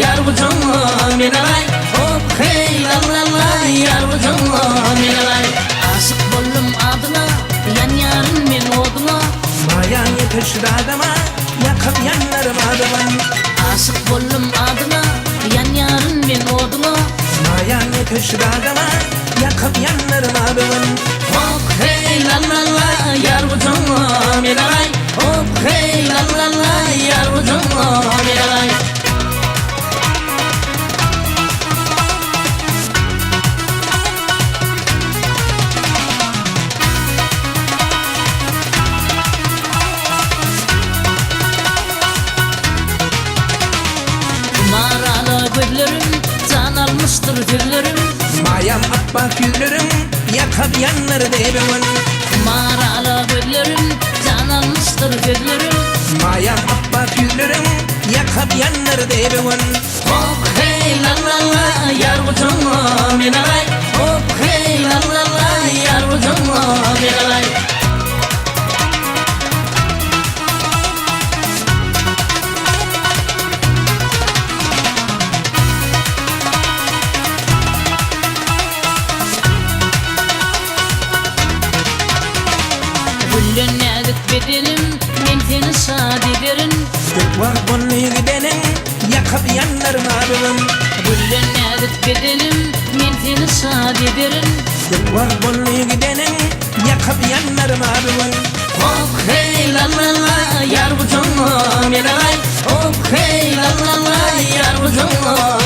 Yar bu canla menelay, hop hey la la la. Yar bu canla menelay. Aşık boldum adına, yan yarın men oduna. Mayan yetişir adama, yakıp yanlarım adıma. Aşık boldum adına, yan yarın men oduna. Mayan yetişir adama, yakıp yanlarım adıma. Hop hey la la la. Yar bu canla menelay, hop hey la la la. Yar bu canla menelay. Mağaralı güllerim, can almıştır güllerim. Mayam akbak güllerim, yakıp yanları devimin. Mağaralı güllerim, can almıştır güllerim. Mayam akbak güllerim, yakıp yanları devimin. Hop hey la la la. Yar bu canla menelay, hop hey la la la. Yar bu canla menelay. Güllen edip bedelim, men seni şad ederim. Gök var bunu gidenin, yakıp yanlarım adıma. Güllen edip bedelim, men seni şad ederim. Gök var bunu gidenin, yakıp yanlarım adıma. Hop hey la la la. Yar bu canla menelay, hop hey la la la. Yar bu canla